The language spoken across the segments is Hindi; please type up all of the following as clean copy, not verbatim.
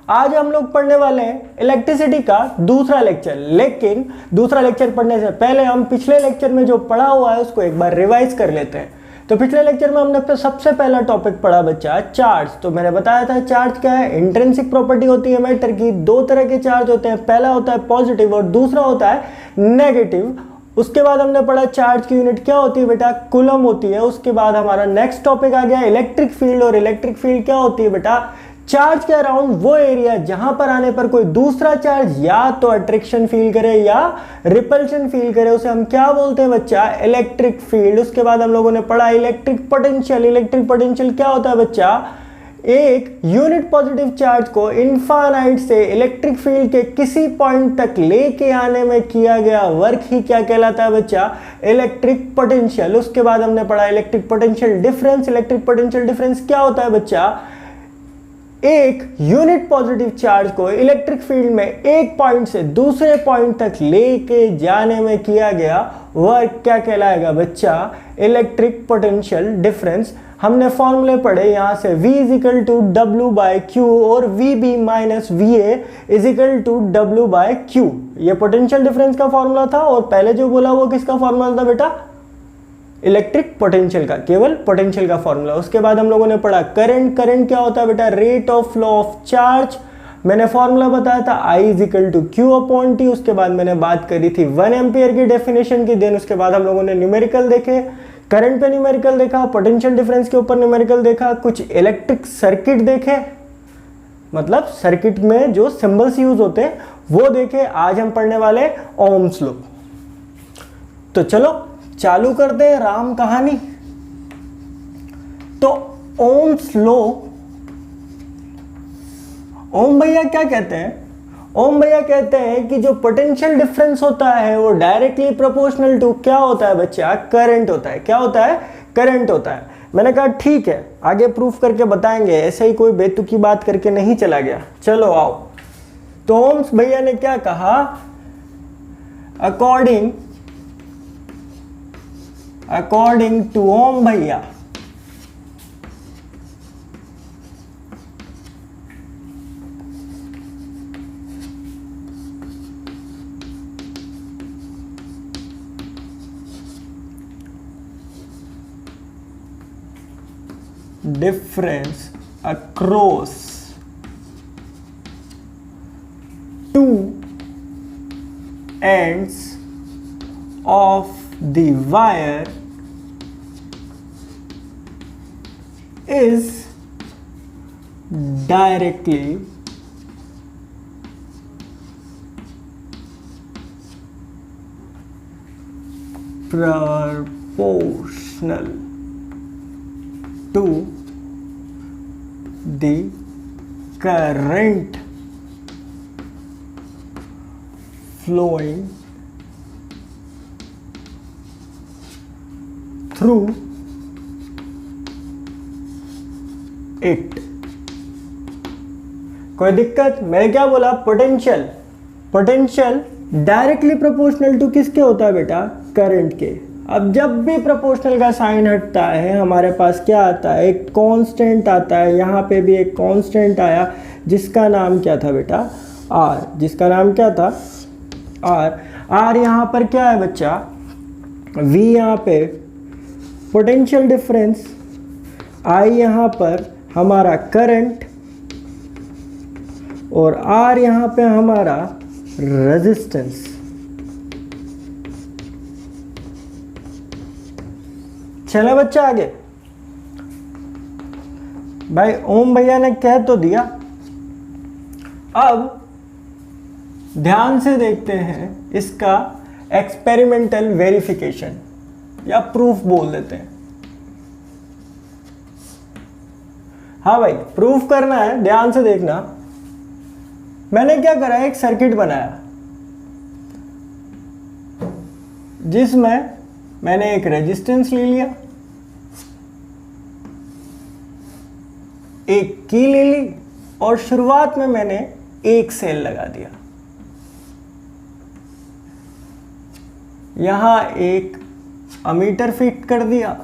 आज हम लोग पढ़ने वाले हैं इलेक्ट्रिसिटी का दूसरा लेक्चर। लेकिन दूसरा लेक्चर पढ़ने से पहले हम पिछले लेक्चर में जो पढ़ा हुआ है उसको एक बार रिवाइज कर लेते हैं। तो पिछले लेक्चर में हमने सबसे पहला टॉपिक पढ़ा बच्चा चार्ज। तो मैंने बताया था चार्ज क्या है, इंट्रिंसिक प्रॉपर्टी होती है मैटर की। दो तरह के चार्ज होते हैं, पहला होता है पॉजिटिव और दूसरा होता है नेगेटिव। उसके बाद हमने पढ़ा चार्ज की यूनिट क्या होती है बेटा, कूलम होती है। उसके बाद हमारा नेक्स्ट टॉपिक आ गया इलेक्ट्रिक फील्ड। और इलेक्ट्रिक फील्ड क्या होती है बेटा, चार्ज के अराउंड वो एरिया जहां पर आने पर कोई दूसरा चार्ज या तो अट्रैक्शन फील करे या रिपल्शन फील करे, उसे हम क्या बोलते हैं बच्चा, इलेक्ट्रिक फील्ड। उसके बाद हम लोगों ने पढ़ा इलेक्ट्रिक पोटेंशियल। इलेक्ट्रिक पोटेंशियल क्या होता है बच्चा, एक यूनिट पॉजिटिव चार्ज को इनफाइनाइट से इलेक्ट्रिक फील्ड के किसी पॉइंट तक लेके आने में किया गया वर्क ही क्या कहलाता है बच्चा, इलेक्ट्रिक पोटेंशियल। उसके बाद हमने पढ़ा electric potential difference. Electric potential difference क्या होता है बच्चा, एक यूनिट पॉजिटिव चार्ज को इलेक्ट्रिक फील्ड में एक पॉइंट से दूसरे पॉइंट तक लेके जाने में किया गया वर्क क्या कहलाएगा बच्चा, इलेक्ट्रिक पोटेंशियल डिफरेंस। हमने फॉर्मूले पढ़े यहां से V is equal to W by Q और VB minus VA is equal to W by Q. ये पोटेंशियल डिफरेंस का फॉर्मूला था। और पहले जो बोला वो किसका फॉर्मूला था बेटा, इलेक्ट्रिक पोटेंशियल का, केवल पोटेंशियल का फॉर्मूला। उसके बाद हम लोगों ने पढ़ा करंट। करंट क्या होता है बेटा, rate of flow of charge. मैंने फॉर्मूला बताया था I is equal to Q upon T. उसके बाद मैंने बात करी थी 1 एम्पियर की डेफिनेशन की। देन उसके बाद हम लोगों ने न्यूमेरिकल देखे, करंट पे न्यूमेरिकल देखा, पोटेंशियल डिफरेंस के ऊपर न्यूमेरिकल देखा, कुछ इलेक्ट्रिक सर्किट देखे, मतलब सर्किट में जो सिंबल्स यूज होते हैं वो देखे। आज हम पढ़ने वाले ओम्स लॉ। तो चलो चालू करते हैं राम कहानी। तो ओम्स लॉ, ओम भैया क्या कहते हैं, ओम भैया कहते हैं कि जो पोटेंशियल डिफरेंस होता है वो डायरेक्टली प्रोपोर्शनल टू क्या होता है बच्चा, करंट होता है। क्या होता है, करंट होता है। मैंने कहा ठीक है आगे प्रूफ करके बताएंगे, ऐसे ही कोई बेतुकी बात करके नहीं चला गया। चलो आओ। तो ओम्स भैया ने क्या कहा, अकॉर्डिंग टू ओम भैया difference across two ends of the wire is directly proportional to the current flowing through it। कोई दिक्कत? मैंने क्या बोला, potential. Potential directly proportional to किसके होता है बेटा, करंट के। अब जब भी प्रोपोर्शनल का साइन हटता है हमारे पास क्या आता है, एक कांस्टेंट आता है। यहाँ पे भी एक कांस्टेंट आया जिसका नाम क्या था बेटा, R। जिसका नाम क्या था, R। R यहाँ पर क्या है बच्चा, V यहाँ पे पोटेंशियल डिफरेंस, I यहाँ पर हमारा करंट और R यहाँ पे हमारा रेजिस्टेंस। चले बच्चा आगे। भाई ओम भैया ने कह तो दिया, अब ध्यान से देखते हैं इसका एक्सपेरिमेंटल वेरिफिकेशन या प्रूफ बोल देते हैं। हाँ भाई प्रूफ करना है, ध्यान से देखना। मैंने क्या करा, एक सर्किट बनाया जिसमें मैंने एक रेजिस्टेंस ले लिया, एक की ले ली और शुरुआत में मैंने एक सेल लगा दिया। यहां एक अमीटर फिट कर दिया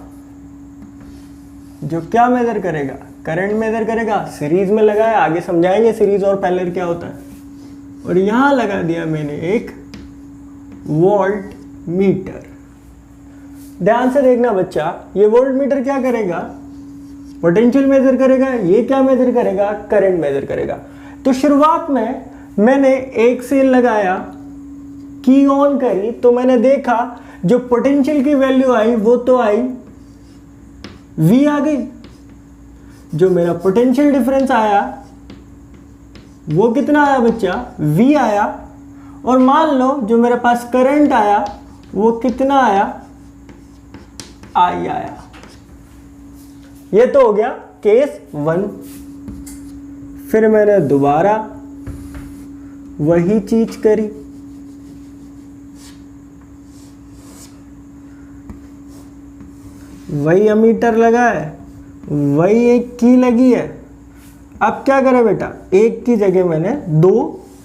जो क्या मेजर करेगा, करंट मेजर करेगा, सीरीज में लगाया, आगे समझाएंगे सीरीज और पैरेलल क्या होता है। और यहां लगा दिया मैंने एक वोल्ट मीटर। ध्यान से देखना बच्चा, ये वोल्ट मीटर क्या करेगा, पोटेंशियल मेजर करेगा, ये क्या मेजर करेगा, करंट मेजर करेगा। तो शुरुआत में मैंने एक सेल लगाया, की ऑन करी, तो मैंने देखा जो पोटेंशियल की वैल्यू आई वो तो आई V आ गई, जो मेरा पोटेंशियल डिफरेंस आया वो कितना आया बच्चा, V आया। और मान लो जो मेरे पास करंट आया वो कितना आया, I आया। ये तो हो गया केस 1। फिर मैंने दोबारा वही चीज करी, वही अमीटर लगा है, वही एक की लगी है। अब क्या करें बेटा, एक की जगह मैंने 2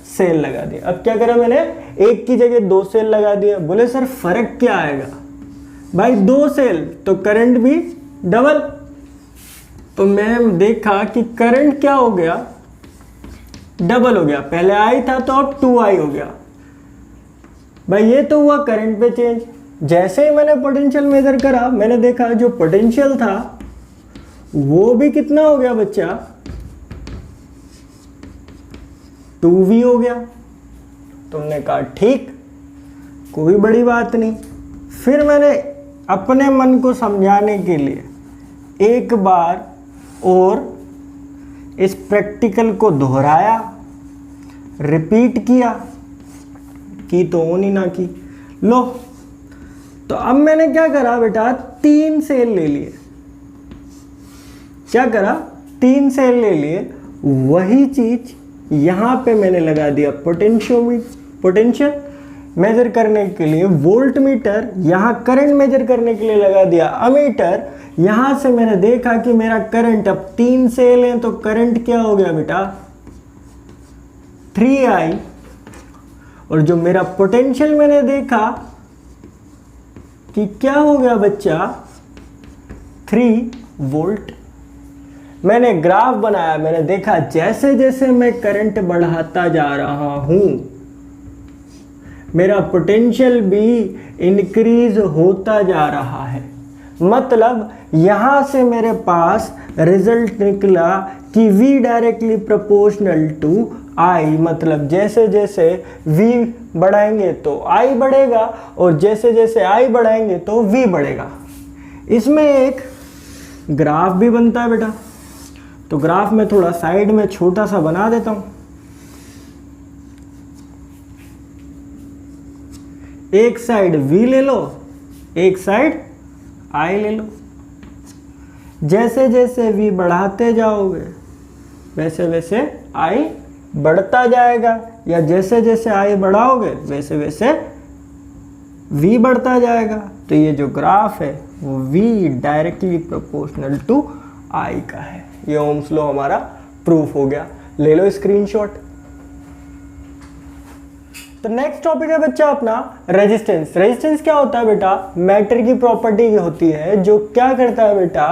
सेल लगा दिया। अब क्या करा मैंने, एक की जगह 2 सेल लगा दिया। बोले सर फर्क क्या आएगा, भाई 2 सेल तो करंट भी डबल। तो मैं देखा कि करंट क्या हो गया, डबल हो गया। पहले आई था तो अब 2i हो गया। भाई ये तो हुआ करंट पे चेंज। जैसे ही मैंने पोटेंशियल मेजर करा, मैंने देखा जो पोटेंशियल था वो भी कितना हो गया बच्चा, 2v हो गया। तुमने कहा ठीक, कोई बड़ी बात नहीं। फिर मैंने अपने मन को समझाने के लिए एक बार और इस प्रैक्टिकल को दोहराया, रिपीट किया, की तो ऑन ही ना की। लो, तो अब मैंने क्या करा बेटा, 3 सेल ले लिए। क्या करा, 3 सेल ले लिए। वही चीज यहां पे मैंने लगा दिया पोटेंशियल मेजर करने के लिए वोल्ट मीटर, यहां करंट मेजर करने के लिए लगा दिया अमीटर। यहां से मैंने देखा कि मेरा करंट, अब 3 सेल हैं तो करंट क्या हो गया बेटा, 3i। और जो मेरा पोटेंशियल मैंने देखा कि क्या हो गया बच्चा, 3 वोल्ट। मैंने ग्राफ बनाया, मैंने देखा जैसे जैसे मैं करंट बढ़ाता जा रहा हूं मेरा पोटेंशियल भी इंक्रीज होता जा रहा है। मतलब यहां से मेरे पास रिजल्ट निकला कि V directly proportional to I। मतलब जैसे जैसे V बढ़ाएंगे तो I बढ़ेगा, और जैसे जैसे I बढ़ाएंगे तो V बढ़ेगा। इसमें एक ग्राफ भी बनता है बेटा। तो ग्राफ में थोड़ा साइड में छोटा सा बना देता हूं। एक साइड V ले लो, एक साइड I ले लो। जैसे जैसे V बढ़ाते जाओगे वैसे वैसे I बढ़ता जाएगा, या जैसे जैसे I बढ़ाओगे वैसे वैसे V बढ़ता जाएगा। तो ये जो ग्राफ है वो V directly proportional to I का है। ये ओम्स लॉ हमारा प्रूफ हो गया। ले लो स्क्रीनशॉट। तो नेक्स्ट टॉपिक है बच्चा अपना रेजिस्टेंस। रेजिस्टेंस क्या होता है बेटा, मैटर की प्रॉपर्टी होती है जो क्या करता है बेटा,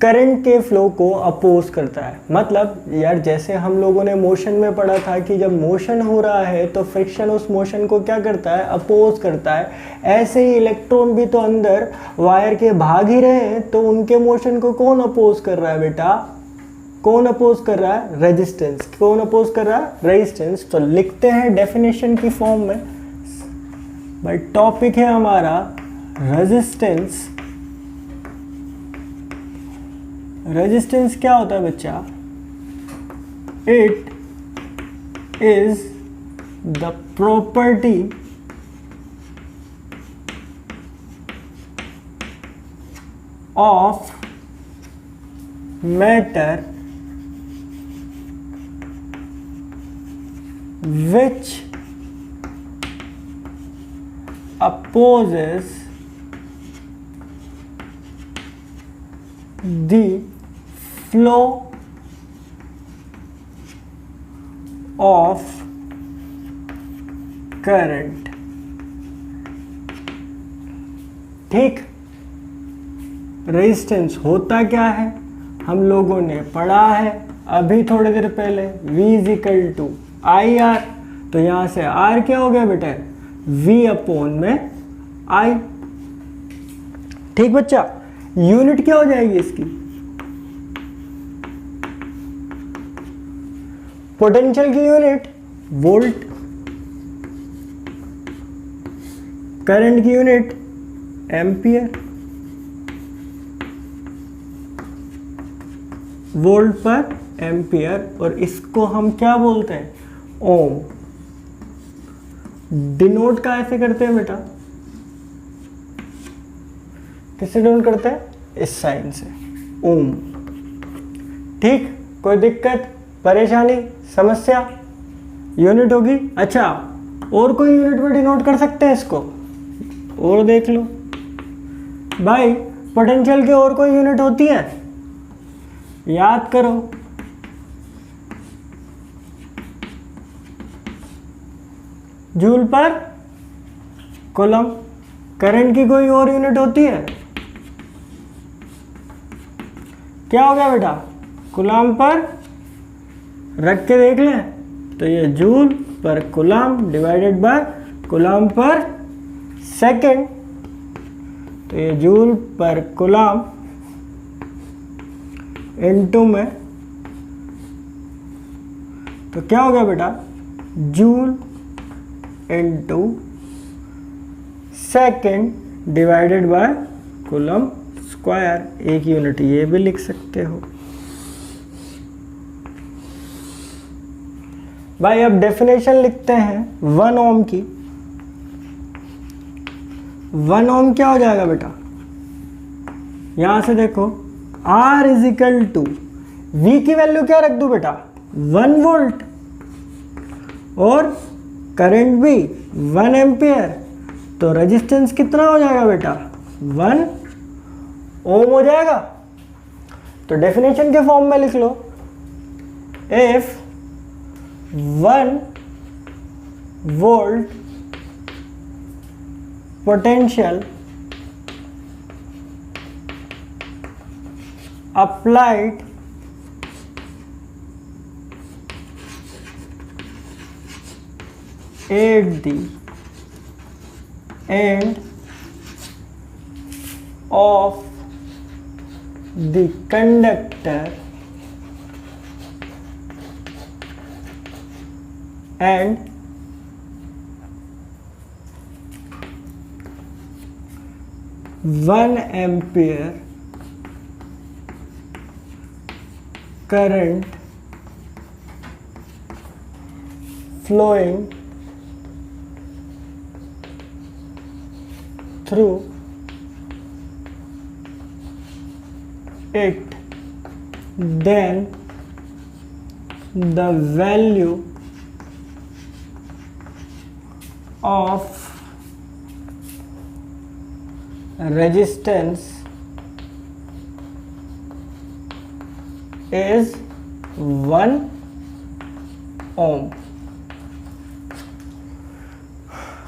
करंट के फ्लो को अपोज करता है। मतलब यार जैसे हम लोगों ने मोशन में पढ़ा था कि जब मोशन हो रहा है तो फ्रिक्शन उस मोशन को क्या करता है, अपोज करता है। ऐसे ही इलेक्ट्रॉन भी तो अंदर वायर के भाग ही रहे हैं, तो उनके मोशन को कौन अपोज कर रहा है बेटा, कौन अपोज कर रहा है, रेजिस्टेंस। कौन अपोज कर रहा है, रेजिस्टेंस। तो लिखते हैं डेफिनेशन की फॉर्म में। भाई टॉपिक है हमारा रेजिस्टेंस। रेजिस्टेंस क्या होता है बच्चा, it is the property of matter which opposes the flow of current। ठीक, रेजिस्टेंस होता क्या है, हम लोगों ने पढ़ा है अभी थोड़ी देर पहले, V is equal to I R. तो यहाँ से R क्या हो गया बेटा, V अपॉन में I। ठीक बच्चा, यूनिट क्या हो जाएगी इसकी, पोटेंशियल की यूनिट वोल्ट, करंट की यूनिट एम्पियर, वोल्ट पर एम्पियर, और इसको हम क्या बोलते हैं, ओम। डिनोट का ऐसे करते हैं बेटा, किससे डिनोट करते हैं, इस साइन से, ओम। ठीक, कोई दिक्कत, परेशानी, समस्या, यूनिट होगी। अच्छा, और कोई यूनिट में डिनोट कर सकते हैं इसको, और देख लो भाई, पोटेंशियल की और कोई यूनिट होती है, याद करो। जूल पर कूलम। करंट की कोई और यूनिट होती है, क्या हो गया बेटा, कूलम पर रख के देख लें, तो ये जूल पर coulomb divided by coulomb per second, तो ये जूल पर कूलम इनटू में, तो क्या हो गया बेटा, joule into second divided by coulomb square. एक यूनिट ये भी लिख सकते हो भाई। अब डेफिनेशन लिखते हैं 1 ओम की। 1 ओम क्या हो जाएगा बेटा, यहां से देखो, R is equal to, V की वैल्यू क्या रख दूं बेटा, 1 वोल्ट, और करंट भी 1 एम्पियर, तो रेजिस्टेंस कितना हो जाएगा बेटा, 1 ओम हो जाएगा। तो डेफिनेशन के फॉर्म में लिख लो, if 1 volt potential applied at the end of the conductor and one ampere current flowing through it, then the value of resistance is 1 ओम।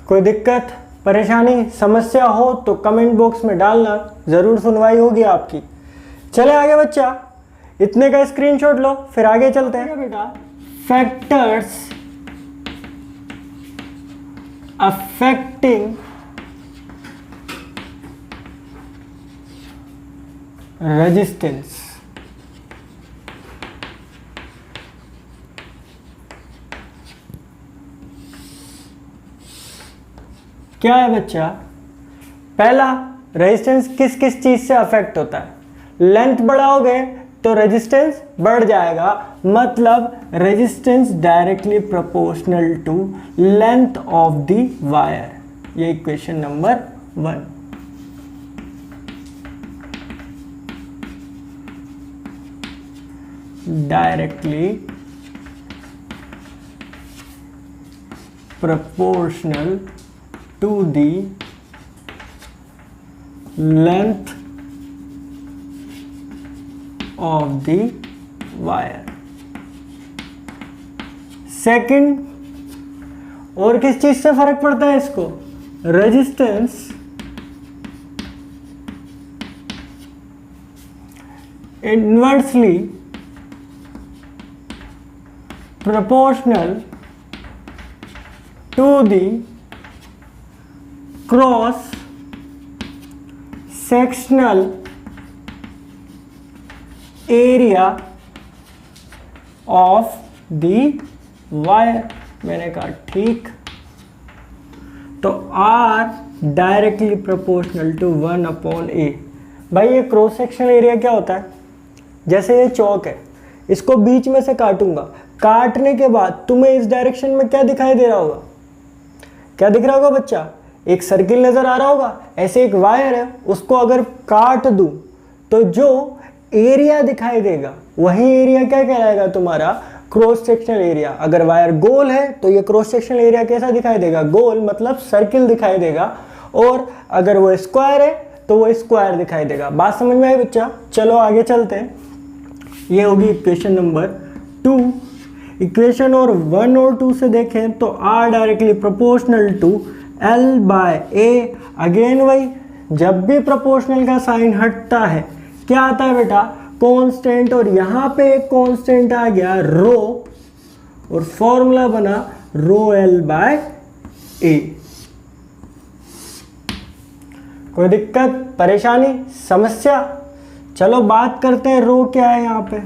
कोई दिक्कत, परेशानी, समस्या हो तो कमेंट बॉक्स में डालना, जरूर सुनवाई होगी आपकी। चले आगे बच्चा, इतने का स्क्रीनशॉट लो, फिर आगे चलते हैं बेटा। Factors affecting resistance. क्या है बच्चा, पहला, रेजिस्टेंस किस किस चीज से अफेक्ट होता है, लेंथ बढ़ाओगे तो रेजिस्टेंस बढ़ जाएगा, मतलब resistance directly proportional to length of the wire. ये equation number 1। directly proportional to the length of the wire। Second, और किस चीज से फर्क पड़ता है इसको, resistance inversely proportional to the cross sectional area of the wire। मैंने कहा ठीक, तो R directly proportional to 1/A। भाई ये क्रॉस सेक्शनल एरिया क्या होता है? जैसे ये चौक है, इसको बीच में से काटूंगा, काटने के बाद तुम्हें इस डायरेक्शन में क्या दिखाई दे रहा होगा? क्या दिख रहा होगा बच्चा? एक सर्किल नजर आ रहा होगा। ऐसे एक वायर है, उसको अगर काट दूं तो जो एरिया दिखाई देगा वही एरिया क्या कहलाएगा? तुम्हारा क्रॉस सेक्शनल एरिया। अगर वायर गोल है तो ये क्रॉस सेक्शनल एरिया कैसा दिखाई देगा? गोल, मतलब सर्किल दिखाई देगा। और अगर वो स्क्वायर है तो वो स्क्वायर दिखाई देगा। बात समझ में आई बच्चा? चलो आगे चलते हैं। ये होगी इक्वेशन नंबर 2। इक्वेशन और 1 और 2 से देखें तो R directly proportional to L/A। Again वही, जब भी प्रोपोर्शनल का साइन हटता है क्या आता है बेटा? कांस्टेंट। और यहाँ पे एक कांस्टेंट आ गया रो, और फॉर्मूला बना रो L/A। कोई दिक्कत, परेशानी, समस्या? चलो बात करते हैं रो क्या है। यहाँ पे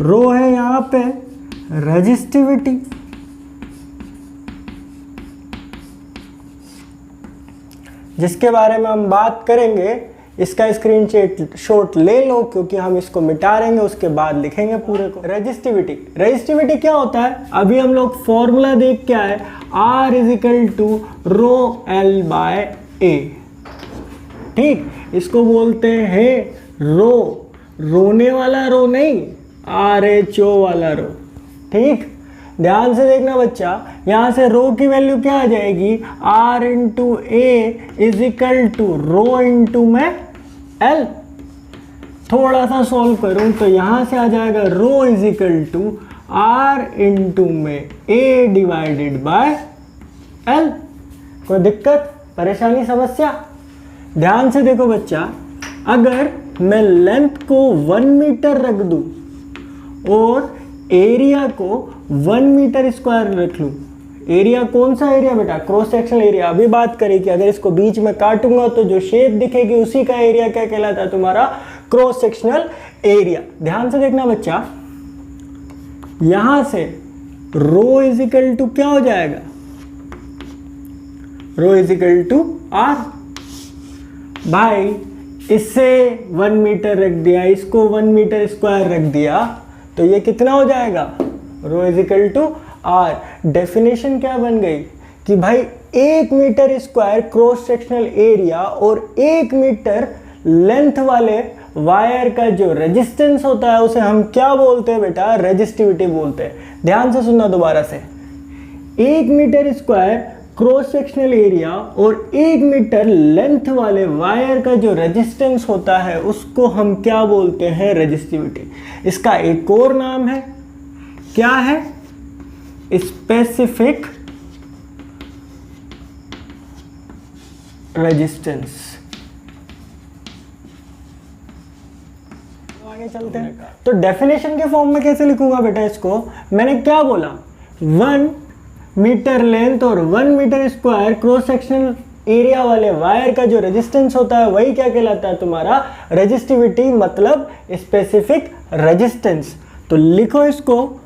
रो है यहाँ पे रेजिस्टिविटी। जिसके बारे में हम बात करेंगे, इसका स्क्रीनशॉट ले लो क्योंकि हम इसको मिटा देंगे, उसके बाद लिखेंगे पूरे को। रेजिस्टिविटी, रेजिस्टिविटी क्या होता है? अभी हम लोग फॉर्मूला देख क्या है, R = रो L/A। ठीक, इसको बोलते हैं रो, रोने वाला रो नहीं, RHO वाला रो। ठीक, ध्यान से देखना बच्चा, यहां से रो की वैल्यू क्या आ जाएगी? R × A = रो इंटू में L। थोड़ा सा सॉल्व करूं तो यहां से आ जाएगा रो = R × में A / L। कोई दिक्कत, परेशानी, समस्या? ध्यान से देखो बच्चा, अगर मैं लेंथ को 1 मीटर रख दूं और एरिया को 1 मीटर स्क्वायर रख लूं, एरिया कौन सा एरिया बेटा? Cross sectional area. अभी बात करें कि अगर इसको बीच में काटूंगा तो जो शेप दिखेगी उसी का एरिया क्या कहलाता है? तुम्हारा क्रॉस सेक्शनल एरिया। ध्यान से देखना बच्चा, यहां से रो = क्या हो जाएगा? रो = R। भाई इससे 1 मीटर रख दिया, इसको 1 मीटर स्क्वायर रख दिया, तो ये कितना हो जाएगा? रो = R। डेफिनेशन क्या बन गई कि भाई 1 metre square cross sectional area और 1 मीटर लेंथ वाले वायर का जो रेजिस्टेंस होता है उसे हम क्या बोलते हैं बेटा? रेजिस्टिविटी बोलते हैं। ध्यान से सुनना दोबारा से, 1 metre square cross sectional area और 1 मीटर लेंथ वाले वायर का जो रेजिस्टेंस होता है उसको हम क्या बोलते हैं? रेजिस्टिविटी। इसका एक और नाम है, क्या है? Specific resistance. आगे चलते हैं, तो डेफिनेशन के फॉर्म में कैसे लिखूंगा बेटा इसको? मैंने क्या बोला? 1 मीटर लेंथ और 1 metre square cross sectional area वाले वायर का जो रेजिस्टेंस होता है वही क्या कहलाता है? तुम्हारा रेजिस्टिविटी, मतलब स्पेसिफिक रेजिस्टेंस। तो लिखो इसको,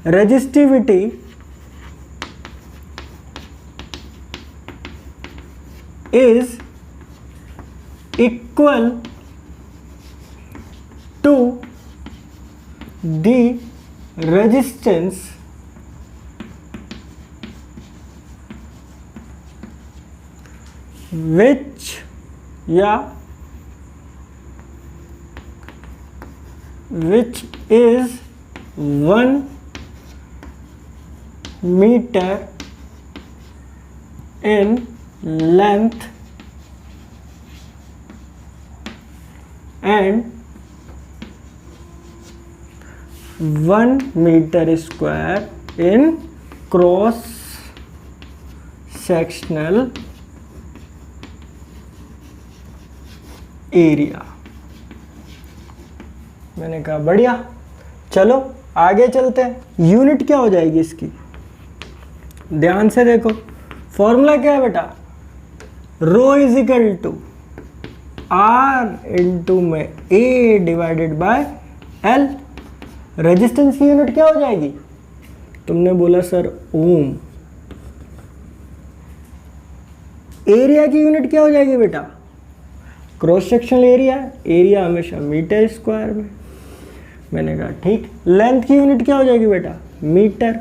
resistivity is equal to the resistance which is 1 meter in length and 1 meter square in cross sectional area. मैंने कहा बढ़िया, चलो आगे चलते हैं। यूनिट क्या हो जाएगी इसकी, ध्यान से देखो, फॉर्मूला क्या है बेटा, rho is equal to R into में A divided by L. Resistance की यूनिट क्या हो जाएगी, तुमने बोला सर ओम। एरिया की यूनिट क्या हो जाएगी बेटा, क्रॉस सेक्शनल एरिया, एरिया हमेशा मीटर स्क्वायर में। मैंने कहा ठीक। लेंथ की यूनिट क्या हो जाएगी बेटा, मीटर,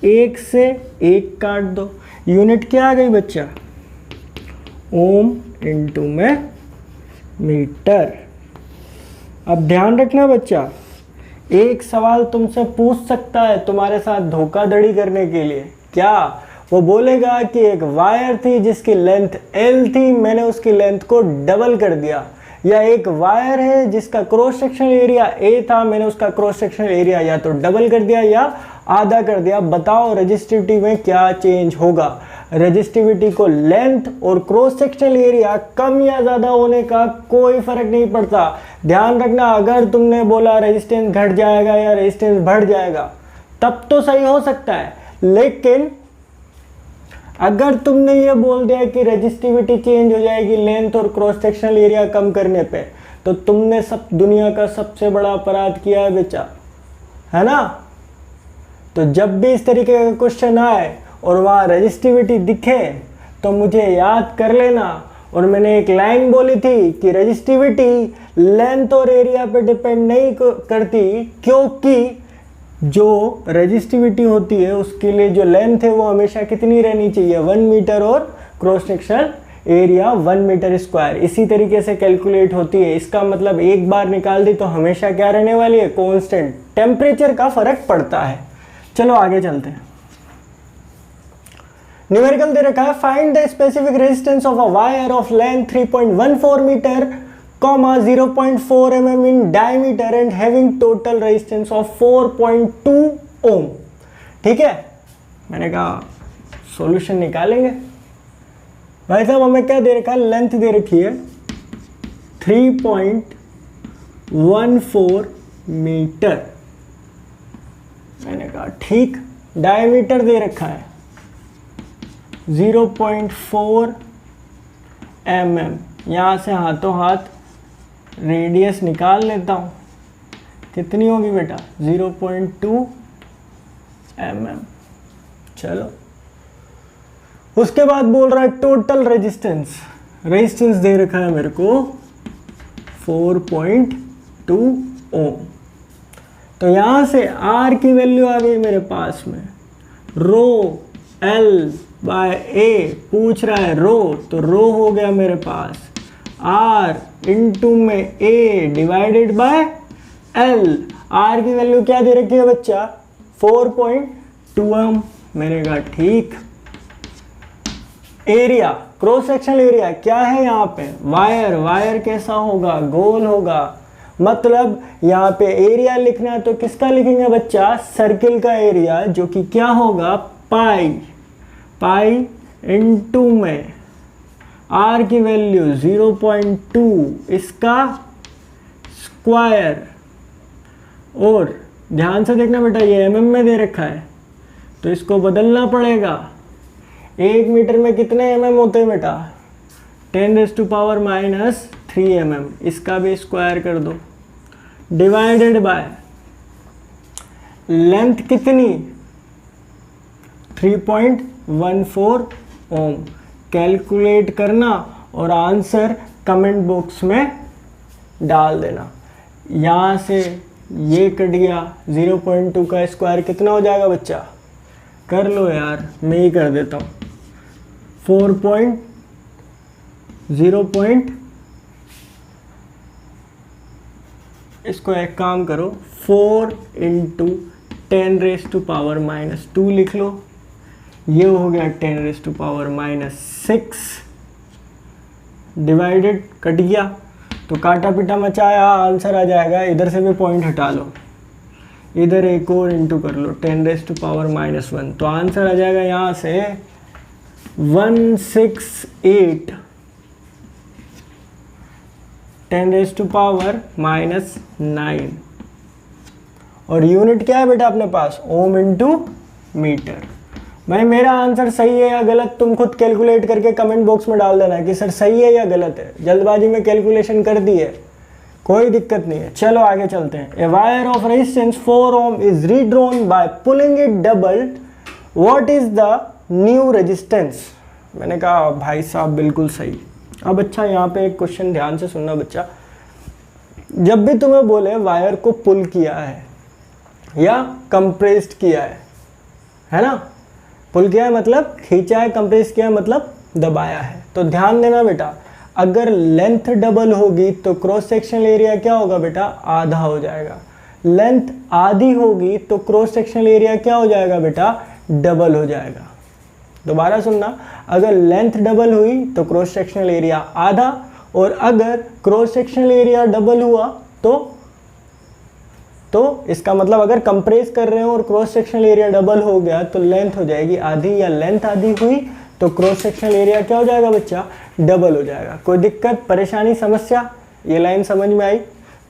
एक से एक काट दो, यूनिट क्या आ गई बच्चा, ओम इंटू में मीटर। अब ध्यान रखना बच्चा, एक सवाल तुमसे पूछ सकता है तुम्हारे साथ धोखाधड़ी करने के लिए। क्या वो बोलेगा कि एक वायर थी जिसकी लेंथ L थी, मैंने उसकी लेंथ को डबल कर दिया, या एक वायर है जिसका क्रॉस सेक्शनल एरिया A था, मैंने उसका क्रॉस सेक्शनल एरिया या तो डबल कर दिया या आधा कर दिया। बताओ रेजिस्टिविटी में क्या चेंज होगा। रेजिस्टिविटी को लेंथ और क्रॉस सेक्शनल एरिया कम या ज़्यादा होने का कोई फर्क नहीं पड़ता। ध्यान रखना, अगर तुमने बोला रेजिस्टेंस घट जाएगा या रेजिस्टेंस बढ़ जाएगा तब तो सही हो सकता है, लेकिन अगर तुमने ये बोल दिया कि रेजिस्टिविटी चेंज हो जाएगी लेंथ और क्रॉस सेक्शनल एरिया कम करने पे, तो तुमने सब दुनिया का सबसे बड़ा अपराध किया है बेचा, है ना। तो जब भी इस तरीके का क्वेश्चन आए और वहाँ रेजिस्टिविटी दिखे तो मुझे याद कर लेना। और मैंने एक लाइन बोली थी कि रेजिस्टिविटी लेंथ और एरिया पे डिपेंड नहीं करती, क्योंकि जो रेजिस्टिविटी होती है उसके लिए जो लेंथ है वो हमेशा कितनी रहनी चाहिए, 1 मीटर, और cross sectional area 1 metre square. इसी तरीके से कैलकुलेट होती है। इसका मतलब एक बार निकाल दी तो हमेशा क्या रहने वाली है, कांस्टेंट। टेम्परेचर का फर्क पड़ता है। चलो आगे चलते हैं। न्यूमेरिकल दे रखा है, find the specific resistance of a wire of length 3.14 metre, 0.4 mm in diameter and having total resistance of 4.2 ohm। ठीक है, मैंने कहा सॉल्यूशन निकालेंगे। भाई साहब हमें क्या दे रखा है, लेंथ दे रखी है 3.14 मीटर। मैंने कहा ठीक। डायमीटर दे रखा है 0.4 mm। यहाँ से हाथों हाथ रेडियस निकाल लेता हूँ, कितनी होगी बेटा, 0.2 mm। चलो, उसके बाद बोल रहा है टोटल रेजिस्टेंस। रेजिस्टेंस दे रखा है मेरे को 4.2 ओम। तो यहाँ से R की वैल्यू आ गई मेरे पास में, रो L बाय A पूछ रहा है रो, तो रो हो गया मेरे पास R इंटू में A divided by L। R की वैल्यू क्या दे रखी है बच्चा, 4.2 ओम। मैंने कहा ठीक। एरिया, क्रॉस सेक्शनल एरिया क्या है यहाँ पे, वायर। वायर कैसा होगा, गोल होगा। मतलब यहाँ पे एरिया लिखना है तो किसका लिखेंगे बच्चा, सर्किल का एरिया, जो कि क्या होगा, पाई। पाई इंटू में R की वैल्यू 0.2, इसका स्क्वायर। और ध्यान से देखना बेटा, ये mm में दे रखा है तो इसको बदलना पड़ेगा। 1 मीटर में कितने mm होते हैं बेटा, 10⁻³ mm। इसका भी स्क्वायर कर दो, डिवाइडेड बाय लेंथ कितनी, 3.14 ओम। कैलकुलेट करना और आंसर कमेंट बॉक्स में डाल देना। यहाँ से ये कट गया, 0.2 का स्क्वायर कितना हो जाएगा बच्चा, कर लो यार, मैं ही कर देता हूँ। 4.0 इसको एक काम करो, 4 × 10⁻² लिख लो। ये हो गया 10⁻⁶। डिवाइडेड, कट गया तो काटा पिटा मचाया, आंसर आ जाएगा। इधर से भी पॉइंट हटा लो, इधर एक और इंटू कर लो, 10⁻⁻1। तो आंसर आ जाएगा यहाँ से 168 10⁻⁹ और यूनिट क्या है बेटा अपने पास, ओम इंटू मीटर। भाई मेरा आंसर सही है या गलत तुम खुद कैलकुलेट करके कमेंट बॉक्स में डाल देना कि सर सही है या गलत है। जल्दबाजी में कैलकुलेशन कर दी है, कोई दिक्कत नहीं है। चलो आगे चलते हैं। A wire of resistance 4 ohm is redrawn by pulling it double, what is the new resistance. मैंने कहा भाई साहब बिल्कुल सही। अब अच्छा यहाँ पे एक क्वेश्चन ध्यान से सुनना बच्चा, जब भी तुम्हें बोले वायर को पुल किया है या कंप्रेस्ड किया है ना, पुल किया है मतलब खींचा है, कंप्रेस किया है मतलब दबाया है, तो ध्यान देना बेटा अगर लेंथ डबल होगी तो क्रॉस सेक्शनल एरिया क्या होगा बेटा, आधा हो जाएगा। लेंथ आधी होगी तो क्रॉस सेक्शनल एरिया क्या हो जाएगा बेटा, डबल हो जाएगा। दोबारा सुनना, अगर लेंथ डबल हुई तो क्रॉस सेक्शनल एरिया आधा, और अगर क्रॉस सेक्शनल एरिया डबल हुआ तो इसका मतलब अगर कंप्रेस कर रहे हो और क्रॉस सेक्शनल एरिया डबल हो गया तो लेंथ हो जाएगी आधी, या लेंथ आधी हुई तो क्रॉस सेक्शनल एरिया क्या हो जाएगा बच्चा, डबल हो जाएगा। कोई दिक्कत परेशानी समस्या, ये लाइन समझ में आई,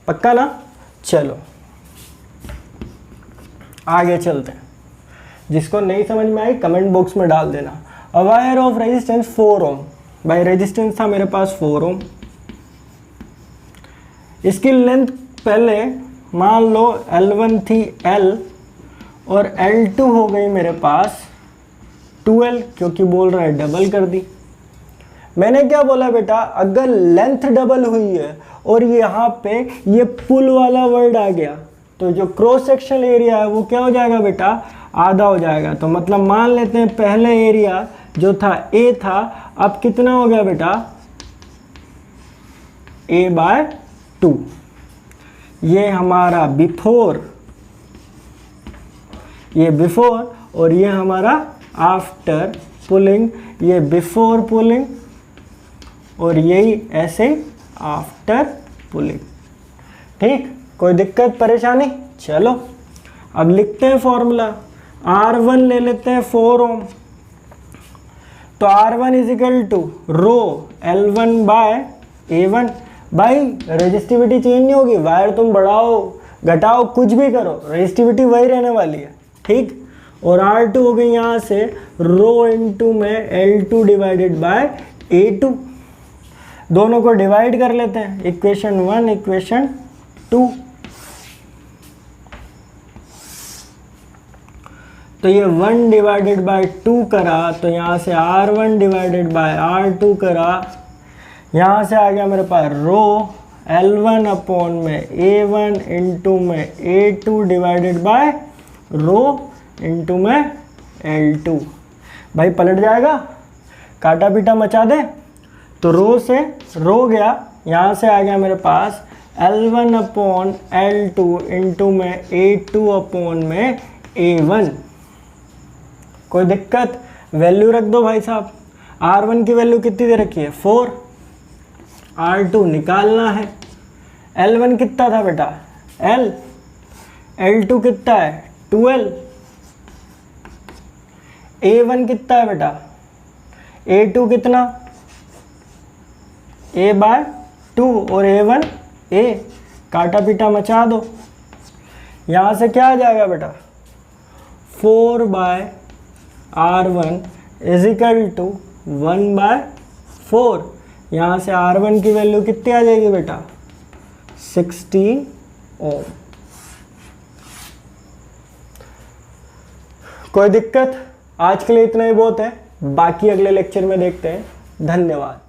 पक्का ना। चलो आगे चलते हैं, जिसको नहीं समझ में आई कमेंट बॉक्स में डाल देना। अ वायर ऑफ रेजिस्टेंस 4 ओम, भाई रेजिस्टेंस था मेरे पास 4 ओम, इसकी लेंथ पहले मान लो L1 थी L और L2 हो गई मेरे पास 2L, क्योंकि बोल रहा है डबल कर दी। मैंने क्या बोला बेटा, अगर लेंथ डबल हुई है और यहाँ पे ये पुल वाला वर्ड आ गया तो जो क्रॉस सेक्शनल एरिया है वो क्या हो जाएगा बेटा, आधा हो जाएगा। तो मतलब मान लेते हैं पहले एरिया जो था A था, अब कितना हो गया बेटा, A/2। ये हमारा बिफोर, ये बिफोर और ये हमारा आफ्टर पुलिंग, ये बिफोर पुलिंग और यही ऐसे आफ्टर पुलिंग। ठीक, कोई दिक्कत परेशानी। चलो अब लिखते हैं फॉर्मूला। R1 ले लेते हैं 4 ओम, तो R1 is equal to row L1/A1। भाई रेजिस्टिविटी चेंज नहीं होगी, वायर तुम बढ़ाओ घटाओ कुछ भी करो, रेजिस्टिविटी वही रहने वाली है। ठीक, और R2 हो गई यहाँ से रो इंटू में L2 डिवाइडेड बाय A2। दोनों को डिवाइड कर लेते हैं, इक्वेशन 1 इक्वेशन 2। तो ये 1 डिवाइडेड बाय 2 करा, तो यहाँ से R1 डिवाइडेड बाय R2 करा, यहाँ से आ गया मेरे पास रो L1 अपॉन में A1 इंटू में A2 divided by rho into में L2। भाई पलट जाएगा, काटा पीटा मचा दे, तो रो से रो गया, यहाँ से आ गया मेरे पास L1 अपॉन L2 इंटू में A2 अपॉन में A1। कोई दिक्कत, वैल्यू रख दो भाई साहब। R1 की वैल्यू कितनी दे रखी है 4, R2 निकालना है। L1 कितना था बेटा L, L2 कितना है 2L, A1 कितना है बेटा A2 कितना A/2 और A1 A, काटा पीटा मचा दो। यहाँ से क्या आ जाएगा बेटा 4/R1 इज इक्वल टू 1/4। यहाँ से R1 की वैल्यू कितनी आ जाएगी बेटा 16 ओम। कोई दिक्कत, आज के लिए इतना ही बहुत है, बाकी अगले लेक्चर में देखते हैं। धन्यवाद।